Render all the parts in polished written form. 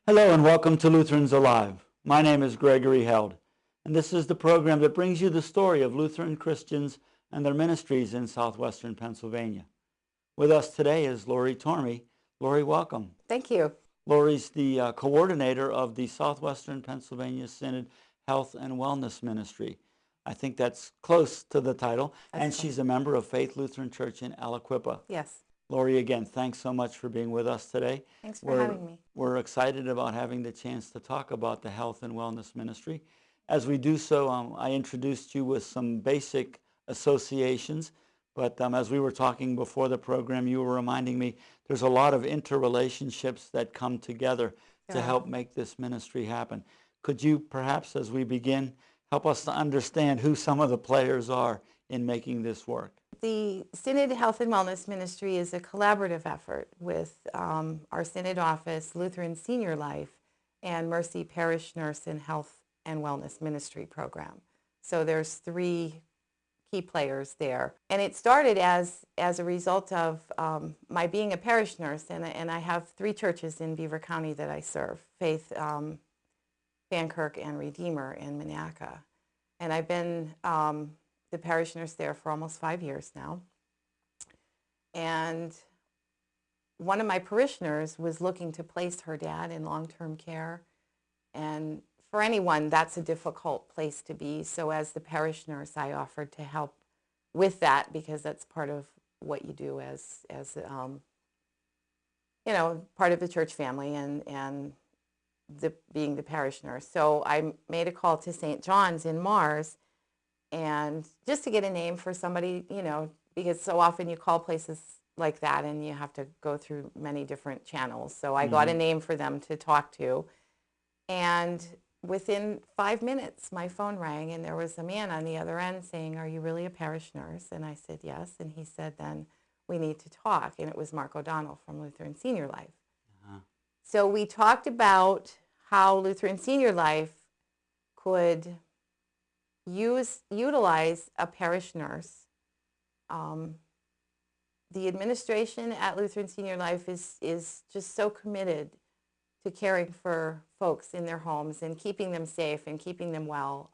Hello and welcome to Lutherans Alive. My name is Gregory Held, and this is the program that brings you the story of Lutheran Christians and their ministries in southwestern Pennsylvania. With us today is Lori Tormey. Lori, welcome. Thank you. Lori's the coordinator of the Southwestern Pennsylvania Synod Health and Wellness Ministry. I think that's close to the title. And she's a member of Faith Lutheran Church in Aliquippa. Yes. Lori, again, thanks so much for being with us today. Thanks for having me. We're excited about having the chance to talk about the Health and Wellness Ministry. As we do so, I introduced you with some basic associations, but as we were talking before the program, you were reminding me there's a lot of interrelationships that come together to help make this ministry happen. Could you perhaps, as we begin, help us to understand who some of the players are in making this work? The Synod Health and Wellness Ministry is a collaborative effort with our Synod office, Lutheran Senior Life, and Mercy Parish Nurse and Health and Wellness Ministry program. So there's three key players there. And it started as a result of my being a parish nurse, and I have three churches in Beaver County that I serve, Faith, Vankirk, and Redeemer in Monaca. And I've been the parish nurse there for almost 5 years now. And one of my parishioners was looking to place her dad in long-term care. And for anyone, that's a difficult place to be. So as the parish nurse, I offered to help with that because that's part of what you do as part of the church family and being the parish nurse. So I made a call to St. John's in Mars, and just to get a name for somebody, because so often you call places like that and you have to go through many different channels. So I got a name for them to talk to. And within 5 minutes, my phone rang and there was a man on the other end saying, "Are you really a parish nurse?" And I said, "Yes." And he said, "Then we need to talk." And it was Mark O'Donnell from Lutheran Senior Life. So we talked about how Lutheran Senior Life could utilize a parish nurse. The administration at Lutheran Senior Life is just so committed to caring for folks in their homes and keeping them safe and keeping them well,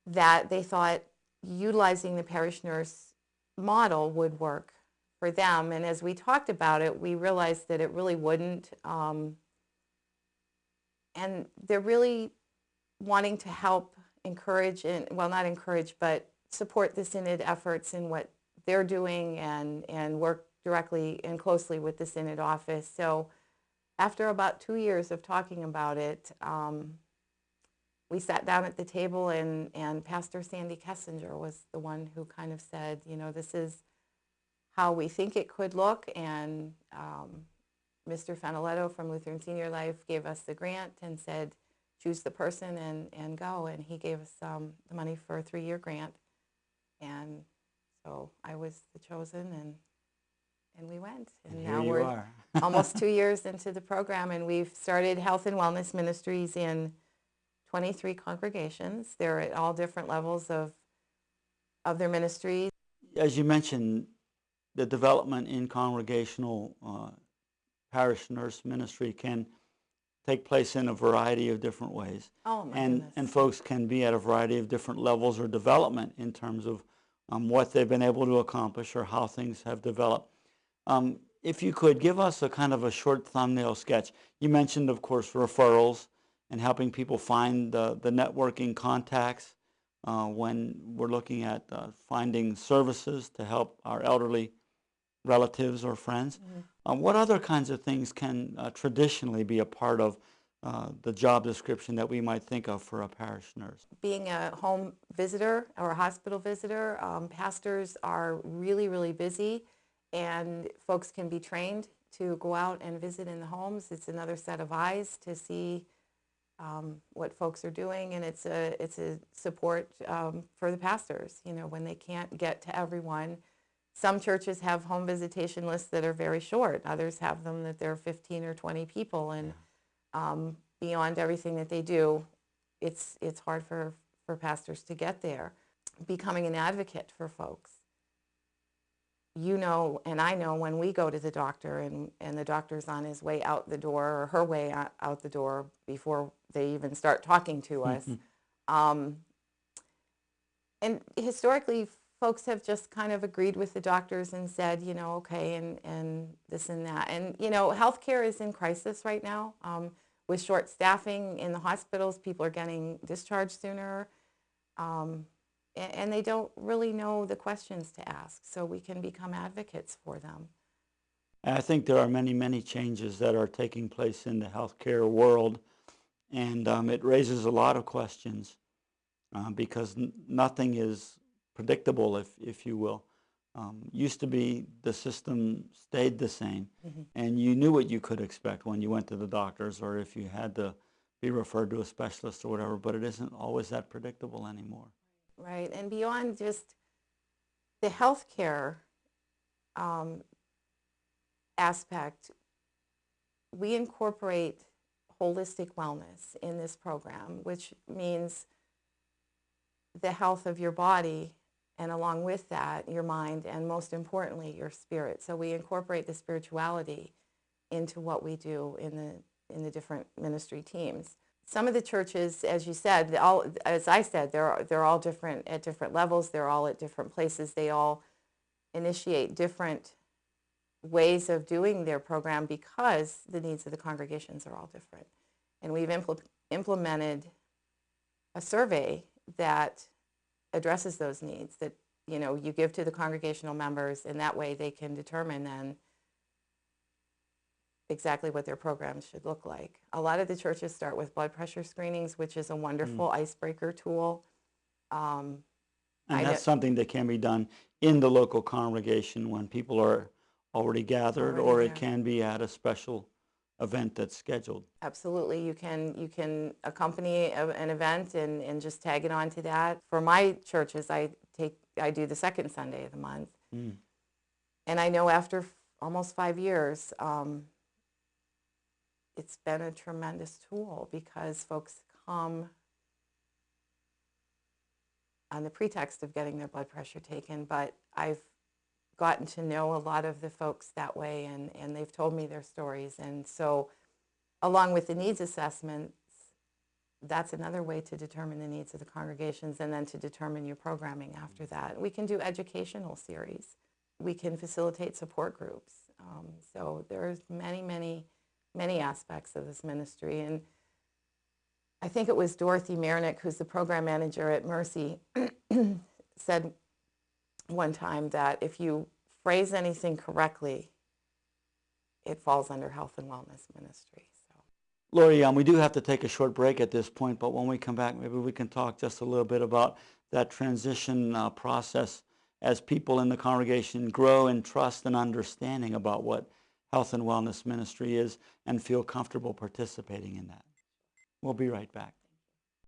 that they thought utilizing the parish nurse model would work for them. And as we talked about it, we realized that it really wouldn't. And they're really wanting to help encourage, and well, not encourage, but support the Synod efforts in what they're doing and work directly and closely with the Synod office. So after about 2 years of talking about it, we sat down at the table and Pastor Sandy Kessinger was the one who kind of said, this is how we think it could look. And Mr. Fanaletto from Lutheran Senior Life gave us the grant and said, choose the person and go. And he gave us the money for a 3-year grant. And so I was the chosen, and we went. And now we're almost 2 years into the program, and we've started Health and Wellness Ministries in 23 congregations. They're at all different levels of their ministry. As you mentioned, the development in congregational parish nurse ministry can take place in a variety of different ways. Oh, my goodness. And folks can be at a variety of different levels or development in terms of what they've been able to accomplish or how things have developed. If you could give us a kind of a short thumbnail sketch. You mentioned, of course, referrals and helping people find the networking contacts when we're looking at finding services to help our elderly relatives or friends. What other kinds of things can traditionally be a part of the job description that we might think of for a parish nurse? Being a home visitor or a hospital visitor, pastors are really, really busy, and folks can be trained to go out and visit in the homes. It's another set of eyes to see what folks are doing, and it's a support for the pastors, when they can't get to everyone. Some churches have home visitation lists that are very short. Others have them that they're 15 or 20 people, and beyond everything that they do, it's hard for pastors to get there. Becoming an advocate for folks. you know, and I know when we go to the doctor and the doctor's on his way out the door or her way out the door before they even start talking to us. Um, and historically, folks have just kind of agreed with the doctors and said, you know, okay, and this and that. And, you know, healthcare is in crisis right now. With short staffing in the hospitals, people are getting discharged sooner. And they don't really know the questions to ask, so we can become advocates for them. And I think there are many, many changes that are taking place in the healthcare world, and it raises a lot of questions because nothing is predictable, if you will. Used to be the system stayed the same, Mhm. and you knew what you could expect when you went to the doctors or if you had to be referred to a specialist or whatever, but it isn't always that predictable anymore. Right, and beyond just the healthcare um, aspect, we incorporate holistic wellness in this program, which means the health of your body, and along with that, your mind, and most importantly, your spirit. So we incorporate the spirituality into what we do in the different ministry teams. Some of the churches, as you said, all, as I said, they're all different at different levels. They're all at different places. They all initiate different ways of doing their program because the needs of the congregations are all different. And we've implemented a survey that addresses those needs that, you know, you give to the congregational members, and that way they can determine then exactly what their programs should look like. A lot of the churches start with blood pressure screenings, which is a Mm. wonderful icebreaker tool. Um, And I know that's something that can be done in the local congregation when people are already gathered, already or it there. can be at a special event that's scheduled. Absolutely, you can accompany an event and just tag it on to that. For my churches, I do the second Sunday of the month, Mm. and I know after almost 5 years, it's been a tremendous tool because folks come on the pretext of getting their blood pressure taken, but I've gotten to know a lot of the folks that way, and they've told me their stories. And so, along with the needs assessments, that's another way to determine the needs of the congregations and then to determine your programming after that. We can do educational series. We can facilitate support groups. So there's many, many, many aspects of this ministry. And I think it was Dorothy Marinick, who's the program manager at Mercy, said one time that if you phrase anything correctly, it falls under health and wellness ministry. So, Lori, we do have to take a short break at this point, but when we come back, maybe we can talk just a little bit about that transition process as people in the congregation grow in trust and understanding about what health and wellness ministry is and feel comfortable participating in that. We'll be right back.